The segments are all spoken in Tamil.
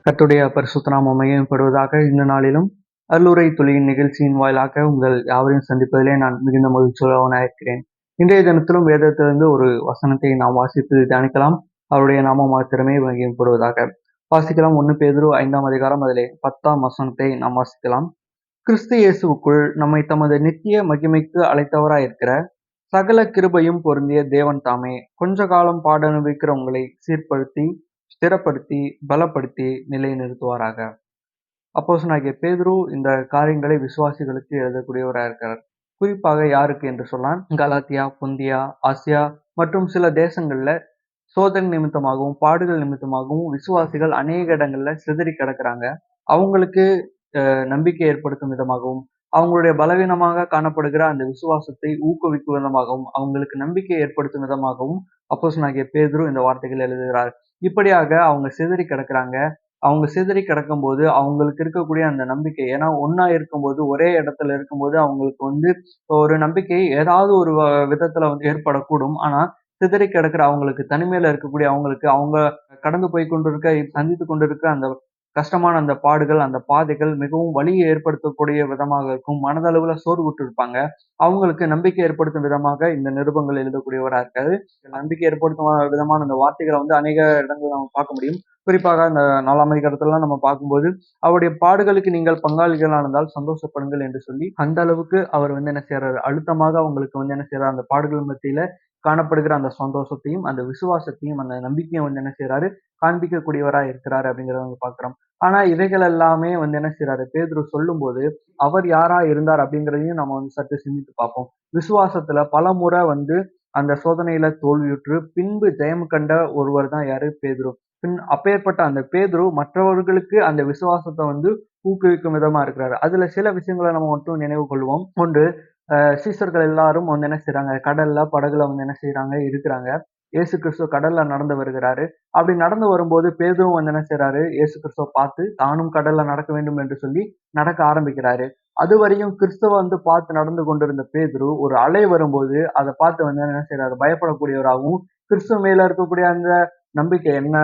கர்த்தருடைய பரிசுத்த நாமம் மகிமைப்படுவதாக. இந்த நாளிலும் அருளுரை துளியின் நிகழ்ச்சியின் வாயிலாக உங்கள் யாவரையும் சந்திப்பதிலே நான் மிகுந்த மகிழ்ச்சியுள்ளவனாக இருக்கிறேன். இன்றைய தினத்திலும் வேதத்திலிருந்து ஒரு வசனத்தை நாம் வாசித்து தியானிக்கலாம். அவருடைய நாமம் மாத்திரமே மகிமைப்படுவதாக. வாசிக்கலாம். 1 பேதுரு 5ஆம் அதிகாரம் அதிலே 10ஆம் வசனத்தை நாம் வாசிக்கலாம். கிறிஸ்து இயேசுவுக்குள் நம்மை தமது நித்திய மகிமைக்கு அழைத்தவராயிருக்கிற சகல கிருபையும் பொருந்திய தேவன் தாமே கொஞ்ச காலம் பாட அனுபவிக்கிற உங்களை சீர்படுத்தி, ஸ்திரப்படுத்தி, பலப்படுத்தி நிலைநிறுத்துவாராக. அப்போஸ்தலனாகிய பேதுரு இந்த காரியங்களை விசுவாசிகளுக்கு எழுதக்கூடியவராக இருக்கிறார். குறிப்பாக யாருக்கு என்று சொன்னால், கலாத்தியா, பொந்தியா, ஆசியா மற்றும் சில தேசங்கள்ல சோதனை நிமித்தமாகவும் பாடுகள் நிமித்தமாகவும் விசுவாசிகள் அநேக இடங்கள்ல சிதறி கிடக்குறாங்க. அவங்களுக்கு நம்பிக்கை ஏற்படுத்தும் விதமாகவும், அவங்களுடைய பலவீனமாக காணப்படுகிற அந்த விசுவாசத்தை ஊக்குவிக்கும் விதமாகவும், அவங்களுக்கு நம்பிக்கை ஏற்படுத்தும் விதமாகவும் அப்போஸ்தலனாகிய பேதுரு இந்த வார்த்தைகள் எழுதுகிறார். இப்படியாக அவங்க சிதறி கிடக்குறாங்க. அவங்க சிதறி கிடக்கும்போது அவங்களுக்கு இருக்கக்கூடிய அந்த நம்பிக்கை, ஏன்னா ஒண்ணா இருக்கும்போது, ஒரே இடத்துல இருக்கும்போது அவங்களுக்கு ஒரு நம்பிக்கை ஏதாவது ஒரு விதத்துல ஏற்படக்கூடும். ஆனா சிதறி கிடக்குற அவங்களுக்கு, தனிமையில இருக்கக்கூடிய அவங்களுக்கு, அவங்க கடந்து போய் கொண்டிருக்க, சந்தித்துக் கொண்டிருக்க அந்த கஷ்டமான அந்த பாடுகள், அந்த பாதைகள் மிகவும் வலியை ஏற்படுத்தக்கூடிய விதமாக இருக்கும். மனதளவுல சோர்வுற்று இருப்பாங்க. அவங்களுக்கு நம்பிக்கை ஏற்படுத்தும் விதமாக இந்த நிருபங்கள் எழுதக்கூடியவரா இருக்காரு. நம்பிக்கை ஏற்படுத்தும் விதமான அந்த வார்த்தைகளை அநேக இடங்கள்ல நம்ம பார்க்க முடியும். குறிப்பாக இந்த 4ஆம் அதிகாரத்திலலாம் நம்ம பார்க்கும்போது, அவருடைய பாடுகளுக்கு நீங்கள் பங்காளிகளா இருந்தால் சந்தோஷப்படுங்கள் என்று சொல்லி, அந்த அளவுக்கு அவர் என்ன செய்றாரு, அழுத்தமாக அவங்களுக்கு என்ன செய்றாரு, அந்த பாடுகள் மத்தியில காணப்படுகிற அந்த சந்தோஷத்தையும், அந்த விசுவாசத்தையும், அந்த நம்பிக்கையும் என்ன செய்றாரு, காண்பிக்கக்கூடியவரா இருக்கிறாரு அப்படிங்கிறத பார்க்கிறோம். ஆனா இவைகள் எல்லாமே என்ன செய்றாரு, பேதுரு சொல்லும்போது, அவர் யாரா இருந்தார் அப்படிங்கிறதையும் நம்ம சற்று சிந்தித்து பார்ப்போம். விசுவாசத்துல பலமுறை அந்த சோதனையில தோல்வியுற்று பின்பு ஜெயம் கண்ட ஒருவர் தான் யாரு, பேதுரு. அப்பேற்பட்ட அந்த பேதுரு மற்றவர்களுக்கு அந்த விசுவாசத்தை ஊக்குவிக்கும் விதமா இருக்கிறாரு. அதுல சில விஷயங்களை நம்ம மட்டும் நினைவு கொள்வோம். ஒன்று, சீசர்கள் எல்லாரும் என்ன செய்றாங்க, கடல்ல படகுல என்ன செய்றாங்க, இருக்கிறாங்க. இயேசு கிறிஸ்து கடல்ல நடந்து வருகிறாரு. அப்படி நடந்து வரும்போது பேதுருவும் என்ன செய்றாரு, இயேசு கிறிஸ்துவ பார்த்து தானும் கடல்ல நடக்க வேண்டும் என்று சொல்லி நடக்க ஆரம்பிக்கிறாரு. அதுவரையும் கிறிஸ்துவ பார்த்து நடந்து கொண்டிருந்த பேதுரு, ஒரு அலை வரும்போது அதை பார்த்து என்ன செய்றாரு, பயப்படக்கூடியவராகவும், கிறிஸ்துவ மேல இருக்கக்கூடிய அந்த நம்பிக்கை என்ன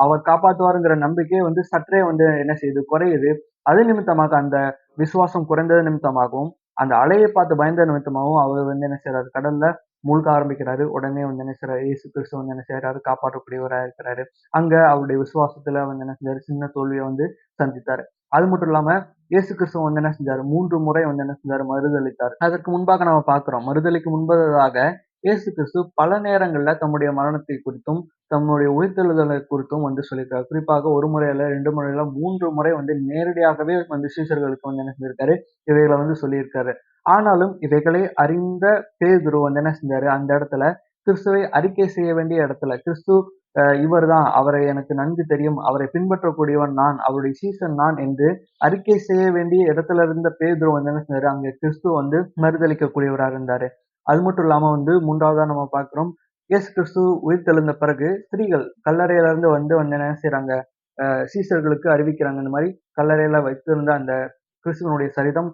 அவர் காப்பாத்துவாருங்கிற நம்பிக்கை சற்றே என்ன செய்யுது, குறையுது. அது நிமித்தமாக அந்த விசுவாசம் குறைந்தது நிமித்தமாகவும், அந்த அலையை பார்த்து பயந்த நிமித்தமாகவும் அவர் என்ன செய்றாரு, கடல்ல மூழ்க ஆரம்பிக்கிறாரு. உடனே என்ன செய்றாரு, இயேசு கிறிஸ்து என்ன செய்றாரு, காப்பாற்றக்கூடியவரா இருக்கிறாரு. அங்க அவருடைய விசுவாசத்துல என்ன செஞ்சாரு, சின்ன தோல்வியை சந்தித்தாரு. அது மட்டும் இல்லாம இயேசு கிறிஸ்து என்ன செஞ்சாரு, 3 முறை என்ன செஞ்சாரு, மறுதலித்தார். அதற்கு முன்பாக நம்ம பார்க்கிறோம். மறுதலிக்கு முன்பதாக இயேசு கிறிஸ்து பல நேரங்கள்ல தம்முடைய மரணத்தை குறித்தும், தம்முடைய உயிர்த்தெழுதலை குறித்தும் சொல்லியிருக்காரு. குறிப்பாக 1 முறை இல்ல, 2 முறை இல்ல, 3 முறை நேரடியாகவே சீஷர்களுக்கு என்ன செஞ்சிருக்காரு, இவைகளை சொல்லியிருக்காரு. ஆனாலும் இவைகளை அறிந்த பேதுரு என்ன செஞ்சாரு, அந்த இடத்துல கிறிஸ்துவை அறிக்கை செய்ய வேண்டிய இடத்துல, கிறிஸ்து இவர்தான், அவரை எனக்கு நன்கு தெரியும், அவரை பின்பற்றக்கூடியவன் நான், அவருடைய சீசன் நான் என்று அறிக்கை செய்ய வேண்டிய இடத்துல இருந்த பேதுரு என்ன செஞ்சாரு, அங்க கிறிஸ்து மறுதலிக்கக்கூடியவராக இருந்தாரு. அது மட்டும் இல்லாம 3வதா நம்ம பார்க்கிறோம், இயேசு கிறிஸ்து உயிர்த்தெழுந்த பிறகு ஸ்திரீகள் கல்லறையில இருந்து என்ன செய்றாங்க, சீசர்களுக்கு அறிவிக்கிறாங்க. இந்த மாதிரி கல்லறையில வைத்திருந்த அந்த கிறிஸ்துவனுடைய சரீரம்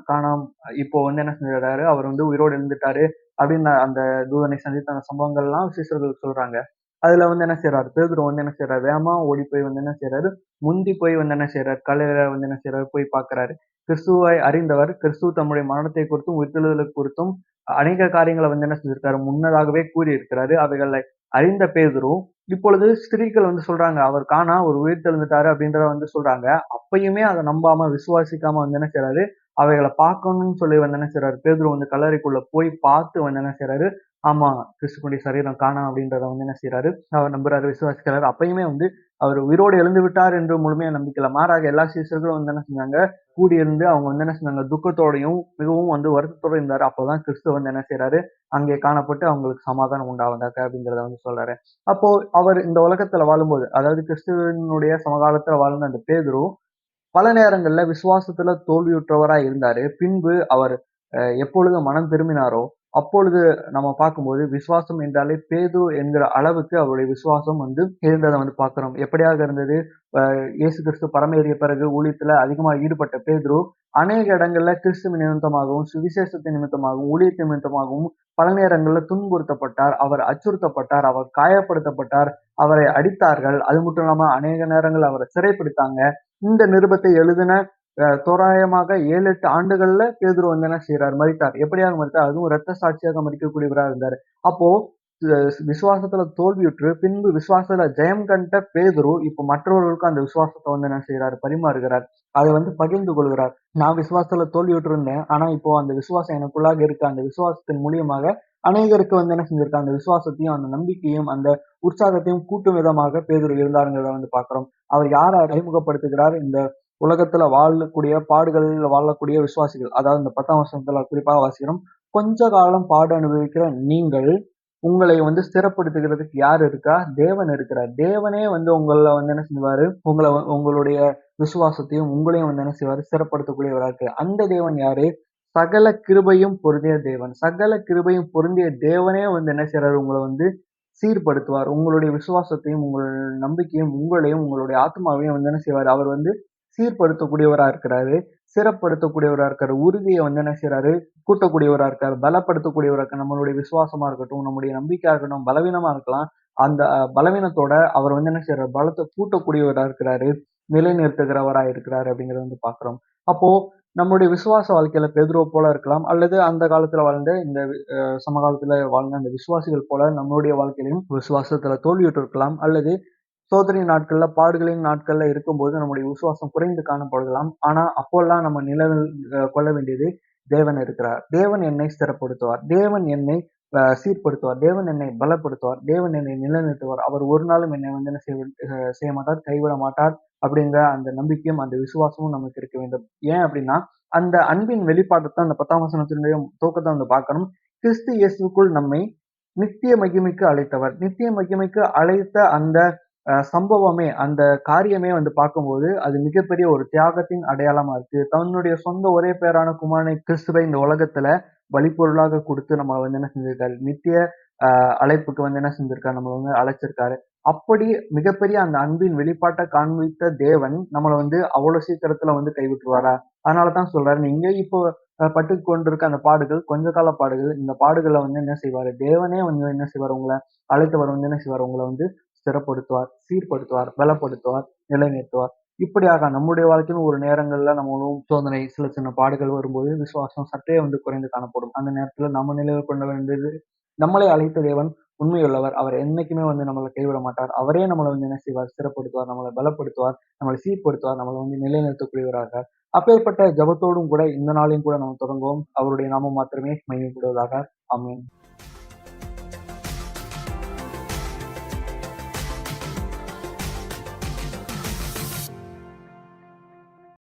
காணாம இப்போ என்ன செஞ்சிடறாரு, அவர் உயிரோடு எழுந்துட்டாரு அப்படின்னு அந்த தூதனை சந்தித்த அந்த சம்பவங்கள்லாம் சீசர்களுக்கு சொல்றாங்க. அதுல என்ன செய்றாரு, பேதுரு என்ன செய்றாரு, வேகமா ஓடி போய் என்ன செய்றாரு, முந்தி போய் என்ன செய்றாரு, கல்லறையில என்ன செய்றாரு, போய் பார்க்கிறாரு. கிறிஸ்துவை அறிந்தவர், கிறிஸ்து தம்முடைய மரணத்தை குறித்தும் உயிர்த்தெழுதலை குறித்தும் அநேக காரியங்களை என்ன செஞ்சிருக்காரு, முன்னதாகவே கூறியிருக்கிறாரு. அவைகளை அறிந்த பேதுரு இப்பொழுது ஸ்திரீகள் சொல்றாங்க, அவர் அவர் உயிர்த்தெழுந்துட்டாரு அப்படின்றத சொல்றாங்க. அப்பயுமே அதை நம்பாம, விசுவாசிக்காம என்ன செய்றாரு, அவைகளை பார்க்கணும்னு சொல்லி என்ன செய்றாரு, பேதுரு கல்லறைக்குள்ள போய் பார்த்து என்ன செய்றாரு, ஆமா, கிறிஸ்துவனுடைய சரீரம் காணோம் அப்படின்றத என்ன செய்றாரு, அவர் நம்புறாரு, விசுவாசிக்கிறாரு. அப்பயுமே அவர் உயிரோடு எழுந்து விட்டார் என்று முழுமையா நம்பிக்கல. மாறாக எல்லா சீசர்களும் என்ன செஞ்சாங்க, கூடியிருந்து அவங்க என்ன செஞ்சாங்க, துக்கத்தோடையும் மிகவும் வருத்தத்தோட இருந்தாரு. அப்போதான் கிறிஸ்து என்ன செய்றாரு, அங்கே காணப்பட்டு அவங்களுக்கு சமாதானம் உண்டாவதாக அப்படிங்கிறத சொல்றாரு. அப்போ அவர் இந்த உலகத்துல வாழும்போது, அதாவது கிறிஸ்துவனுடைய சமகாலத்துல வாழ்ந்த அந்த பேதுரு பல நேரங்கள்ல விசுவாசத்துல தோல்வியுற்றவராய் இருந்தாரு. பின்பு அவர் எப்பொழுது மனம் திரும்பினாரோ, அப்பொழுது நம்ம பார்க்கும்போது விசுவாசம் என்றாலே பேதுரு என்கிற அளவுக்கு அவருடைய விசுவாசம் இருந்ததை பார்க்கிறோம். எப்படியாக இருந்தது, இயேசு கிறிஸ்து பரமேறிய பிறகு ஊழியத்துல அதிகமா ஈடுபட்ட பேதுரு அநேக இடங்கள்ல கிறிஸ்துவ நிமித்தமாகவும், சுவிசேஷத்தின் நிமித்தமாகவும், ஊழியத்தின் நிமித்தமாகவும் பல நேரங்கள்ல துன்புறுத்தப்பட்டார். அவர் அச்சுறுத்தப்பட்டார். அவர் காயப்படுத்தப்பட்டார். அவரை அடித்தார்கள். அது மட்டும் இல்லாம அநேக நேரங்கள் அவரை சிறைப்பிடித்தாங்க. இந்த நிருபத்தை எழுதின தோராயமாக 7, 8 ஆண்டுகள்ல பேதுரு வந்து என்ன செய்றார்? மரித்தார். எப்படியாக மரித்தார்? அதுவும் இரத்த சாட்சியாக மரிக்கக்கூடியவரா இருந்தாரு. அப்போ விசுவாசத்துல தோல்வியுற்று பின்பு விசுவாசத்துல ஜெயம் கண்ட பேதுரு இப்ப மற்றவர்களுக்கும் அந்த விசுவாசத்தை வந்து என்ன செய்யறாரு? பரிமாறுகிறார். அதை வந்து பகிர்ந்து கொள்கிறார். நான் விசுவாசத்துல தோல்வியுற்று இருந்தேன். ஆனா இப்போ அந்த விசுவாசம் எனக்குள்ளாக இருக்கு. அந்த விசுவாசத்தின் மூலியமாக அநேகருக்கு வந்து என்ன செஞ்சிருக்காங்க? அந்த விசுவாசத்தையும், அந்த நம்பிக்கையும், அந்த உற்சாகத்தையும் கூட்டும் விதமாக பேதுரு இருந்தாருங்கிறத வந்து பார்க்கிறோம். அவர் யாரை அறிமுகப்படுத்துகிறார்? இந்த உலகத்துல வாழக்கூடிய பாடுகளில் வாழக்கூடிய விசுவாசிகள். அதாவது இந்த 10ஆம் வசனத்துல குறிப்பாக வாசிக்கிறோம். கொஞ்ச காலம் பாடு அனுபவிக்கிற நீங்கள் உங்களை வந்து ஸ்திரப்படுத்துகிறதுக்கு யார் இருக்கா? தேவன் இருக்கிறார். தேவனே வந்து உங்கள வந்து என்ன செய்வாரு? உங்களுடைய விசுவாசத்தையும் உங்களையும் வந்து என்ன செய்வாரு? ஸ்திரப்படுத்தக்கூடியவரா இருக்காரு. அந்த தேவன் யாரு? சகல கிருபையும் பொருந்திய தேவன். சகல கிருபையும் பொருந்திய தேவனே வந்து என்ன செய்றாரு? உங்கள வந்து சீர்படுத்துவார். உங்களுடைய விசுவாசத்தையும், உங்கள் நம்பிக்கையும், உங்களையும், உங்களுடைய ஆத்துமாவையும் வந்து என்ன செய்வாரு? அவர் வந்து சீர்படுத்தக்கூடியவரா இருக்கிறாரு. ஸ்திரப்படுத்தக்கூடியவரா இருக்காரு. உறுதிய வந்து என்ன செய்றாரு? கூட்டக்கூடியவரா இருக்காரு. பலப்படுத்தக்கூடியவரா இருக்காரு. நம்மளுடைய விசுவாசமா இருக்கட்டும், நம்முடைய நம்பிக்கையா இருக்கட்டும், பலவீனமா இருக்கலாம். அந்த பலவீனத்தோட அவர் வந்து என்ன செய்றாரு? பலத்த கூட்டக்கூடியவரா இருக்கிறாரு. நிலைநிறுத்துகிறவரா இருக்கிறாரு அப்படிங்கிறத வந்து பார்க்கிறோம். அப்போ நம்முடைய விசுவாச வாழ்க்கையில பேதுருவ போல இருக்கலாம். அல்லது அந்த காலத்துல வாழ்ந்த இந்த சமகாலத்துல வாழ்ந்த அந்த விசுவாசிகள் போல நம்மளுடைய வாழ்க்கையிலும் விசுவாசத்துல தோல்வியுற்று இருக்கலாம். அல்லது சோதனை நாட்கள்ல, பாடுகளின் நாட்கள்ல இருக்கும்போது நம்முடைய விசுவாசம் குறைந்து காணப்படலாம். ஆனா அப்போல்லாம் நம்ம நினைவில் கொள்ள வேண்டியது தேவன் இருக்கிறார். தேவன் என்னை ஸ்திரப்படுத்துவார். தேவன் என்னை சீர்படுத்துவார். தேவன் என்னை பலப்படுத்துவார். தேவன் என்னை நிலைநிறுத்துவார். அவர் ஒரு நாளும் என்னை வந்து என்ன செய்ய மாட்டார், கைவிட மாட்டார் அப்படிங்கிற அந்த நம்பிக்கையும், அந்த விசுவாசமும் நமக்கு இருக்க வேண்டும். ஏன் அப்படின்னா, அந்த அன்பின் வெளிப்பாட்டத்தான் அந்த 10ஆம் வசனத்தினுடைய துவக்கத்த வந்து பார்க்கணும். கிறிஸ்து இயேசுவுக்குள் நம்மை நித்திய மகிமைக்கு அழைத்தவர். நித்திய மகிமைக்கு அழைத்த அந்த சம்பவமே, அந்த காரியமே வந்து பார்க்கும்போது, அது மிகப்பெரிய ஒரு தியாகத்தின் அடையாளமா இருக்கு. தன்னுடைய சொந்த ஒரே பேரான குமாரனை கிறிஸ்துவை இந்த உலகத்துல பலிப்பொருளாக குடுத்து நம்மள வந்து என்ன செஞ்சிருக்காரு? நித்திய அழைப்புக்கு வந்து என்ன செஞ்சிருக்காரு? நம்மள வந்து அழைச்சிருக்காரு. அப்படி மிகப்பெரிய அந்த அன்பின் வெளிப்பாட்ட காண்பித்த தேவன், நம்மள வந்து அவ்வளவு சீக்கிரத்துல வந்து கைவிட்டுருவாரா? அதனால தான் சொல்றாரு, நீங்க இப்போ பட்டுக் கொண்டிருக்க அந்த பாடுகள், கொஞ்ச கால பாடுகள். இந்த பாடுகள வந்து என்ன செய்வாரு? தேவனே வந்து என்ன செய்வாரு? உங்கள அழைத்தவர் வந்து என்ன செய்வாரு? உங்கள வந்து ஸ்திரப்படுத்துவார், சீர்படுத்துவார், பலப்படுத்துவார், நிலைநிறுத்துவார். இப்படியாக நம்முடைய வாழ்க்கையிலும் ஒரு நேரங்கள்ல நம்மளும் சோதனை, சில சின்ன பாடுகள் வரும்போது விசுவாசம் சற்றே வந்து குறைந்து காணப்படும். அந்த நேரத்துல நம்ம நினைவில் கொள்ள வேண்டியது, நம்மளை அழைத்த தேவன் உண்மையுள்ளவர். அவர் என்னைக்குமே வந்து நம்மள கைவிட மாட்டார். அவரே நம்மள வந்து என்ன செய்வார்? ஸ்திரப்படுத்துவார், நம்மள பலப்படுத்துவார், நம்மளை சீர்படுத்துவார், நம்மள வந்து நிலைநிறுத்தக்கூடியவராக. அப்பேற்பட்ட ஜெபத்தோடும் கூட இந்த நாளையும் கூட நம்ம தொடங்குவோம். அவருடைய நாமம் மாத்திரமே மகிமைப்படுவதாக. ஆமென்.